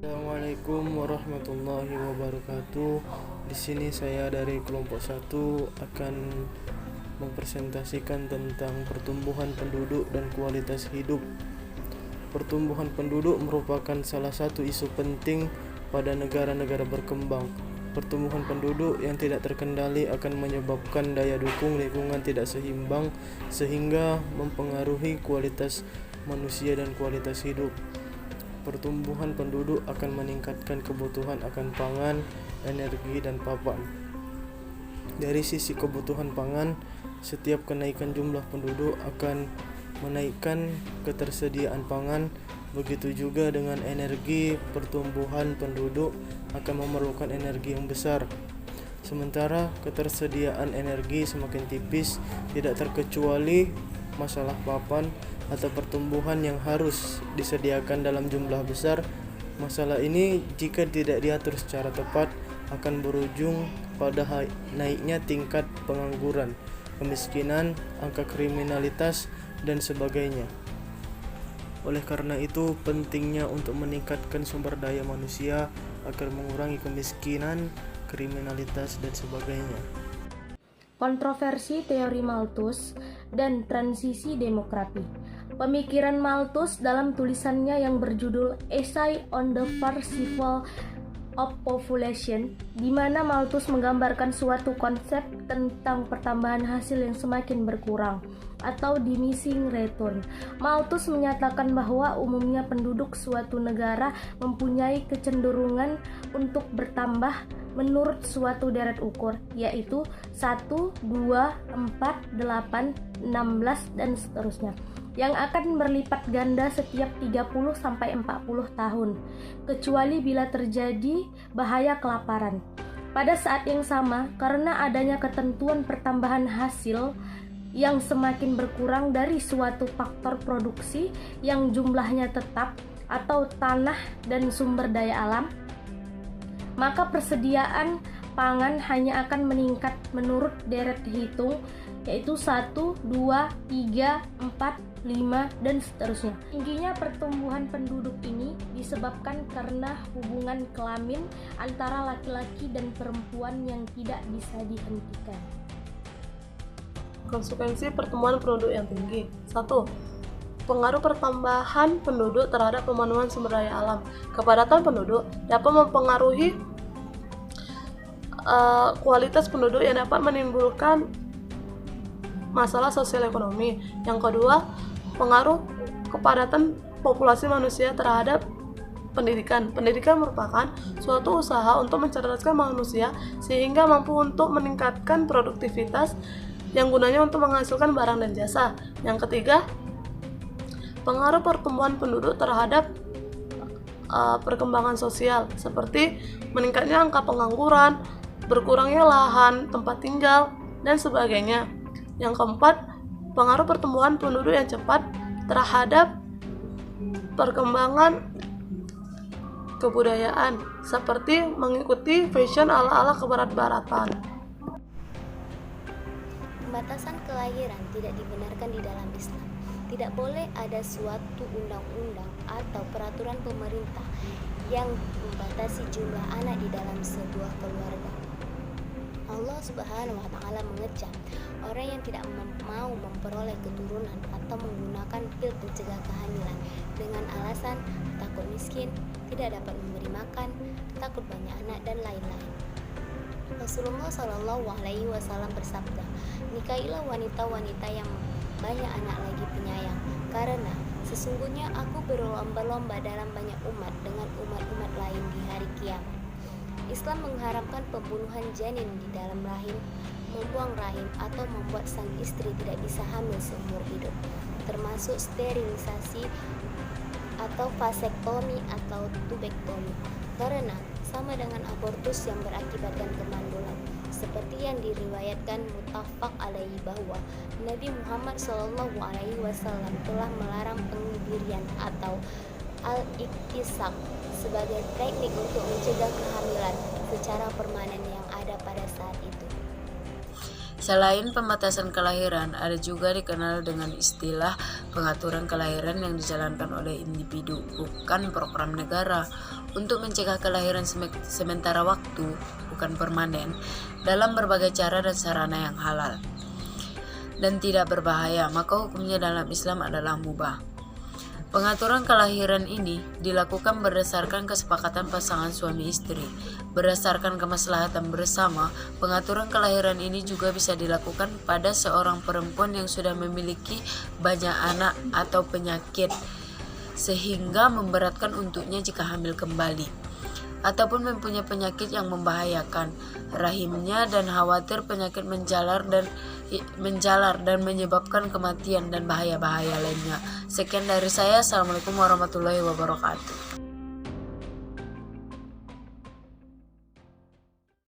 Assalamualaikum warahmatullahi wabarakatuh. Di sini saya dari kelompok 1 akan mempresentasikan tentang pertumbuhan penduduk dan kualitas hidup. Pertumbuhan penduduk merupakan salah satu isu penting pada negara-negara berkembang. Pertumbuhan penduduk yang tidak terkendali akan menyebabkan daya dukung lingkungan tidak seimbang sehingga mempengaruhi kualitas manusia dan kualitas hidup. Pertumbuhan penduduk akan meningkatkan kebutuhan akan pangan, energi, dan papan. Dari sisi kebutuhan pangan, setiap kenaikan jumlah penduduk akan menaikkan ketersediaan pangan. Begitu juga dengan energi, pertumbuhan penduduk akan memerlukan energi yang besar. Sementara ketersediaan energi semakin tipis, tidak terkecuali masalah papan atau pertumbuhan yang harus disediakan dalam jumlah besar. Masalah ini jika tidak diatur secara tepat akan berujung pada naiknya tingkat pengangguran, kemiskinan, angka kriminalitas, dan sebagainya. Oleh karena itu, pentingnya untuk meningkatkan sumber daya manusia agar mengurangi kemiskinan, kriminalitas, dan sebagainya. Kontroversi teori Malthus dan transisi demografi. Pemikiran Malthus dalam tulisannya yang berjudul Essay on the Survival of Population, di mana Malthus menggambarkan suatu konsep tentang pertambahan hasil yang semakin berkurang atau diminishing return. Malthus menyatakan bahwa umumnya penduduk suatu negara mempunyai kecenderungan untuk bertambah menurut suatu deret ukur, yaitu 1, 2, 4, 8, 16, dan seterusnya, yang akan berlipat ganda setiap 30-40 tahun, kecuali bila terjadi bahaya kelaparan. Pada saat yang sama, karena adanya ketentuan pertambahan hasil yang semakin berkurang dari suatu faktor produksi yang jumlahnya tetap atau tanah dan sumber daya alam, maka persediaan pangan hanya akan meningkat menurut deret hitung, yaitu 1, 2, 3, 4, 5, dan seterusnya. Tingginya pertumbuhan penduduk ini disebabkan karena hubungan kelamin antara laki-laki dan perempuan yang tidak bisa dihentikan. Konsekuensi pertumbuhan penduduk yang tinggi. 1. Pengaruh pertambahan penduduk terhadap pemenuhan sumber daya alam. Kepadatan penduduk dapat mempengaruhi kualitas penduduk yang dapat menimbulkan masalah sosial ekonomi. Yang kedua, pengaruh kepadatan populasi manusia terhadap pendidikan. Pendidikan merupakan suatu usaha untuk mencerdaskan manusia sehingga mampu untuk meningkatkan produktivitas yang gunanya untuk menghasilkan barang dan jasa. Yang ketiga, pengaruh pertumbuhan penduduk terhadap perkembangan sosial seperti meningkatnya angka pengangguran, berkurangnya lahan tempat tinggal, dan sebagainya. Yang keempat, pengaruh pertumbuhan penduduk yang cepat terhadap perkembangan kebudayaan seperti mengikuti fashion ala-ala kebarat-baratan. Pembatasan kelahiran tidak dibenarkan di dalam Islam. Tidak boleh ada suatu undang-undang atau peraturan pemerintah yang membatasi jumlah anak di dalam sebuah keluarga. Allah Subhanahu wa Ta'ala mengecam orang yang tidak mau memperoleh keturunan atau menggunakan pil pencegah kehamilan dengan alasan takut miskin, tidak dapat memberi makan, takut banyak anak, dan lain-lain. Rasulullah Shallallahu Alaihi Wasallam bersabda, "Nikahilah wanita-wanita yang banyak anak lagi penyayang, karena sesungguhnya aku berlomba-lomba dalam banyak umat dengan umat-umat lain di hari kiamat." Islam mengharamkan pembunuhan janin di dalam rahim, membuang rahim, atau membuat sang istri tidak bisa hamil seumur hidup, termasuk sterilisasi atau vasektomi atau tubektomi, karena sama dengan abortus yang berakibatkan kemandulan. Seperti yang diriwayatkan muttafaq alaihi bahwa Nabi Muhammad SAW telah melarang pengbirian atau al-iktisab sebagai teknik untuk mencegah kehamilan secara permanen yang ada pada saat itu. Selain pembatasan kelahiran, ada juga dikenal dengan istilah pengaturan kelahiran yang dijalankan oleh individu, bukan program negara, untuk mencegah kelahiran sementara waktu, bukan permanen, dalam berbagai cara dan sarana yang halal dan tidak berbahaya, maka hukumnya dalam Islam adalah mubah. Pengaturan kelahiran ini dilakukan berdasarkan kesepakatan pasangan suami istri. Berdasarkan kemaslahatan bersama, pengaturan kelahiran ini juga bisa dilakukan pada seorang perempuan yang sudah memiliki banyak anak atau penyakit, sehingga memberatkan untuknya jika hamil kembali, ataupun mempunyai penyakit yang membahayakan rahimnya dan khawatir penyakit menjalar dan menyebabkan kematian dan bahaya-bahaya lainnya. Sekian dari saya. Assalamualaikum warahmatullahi wabarakatuh.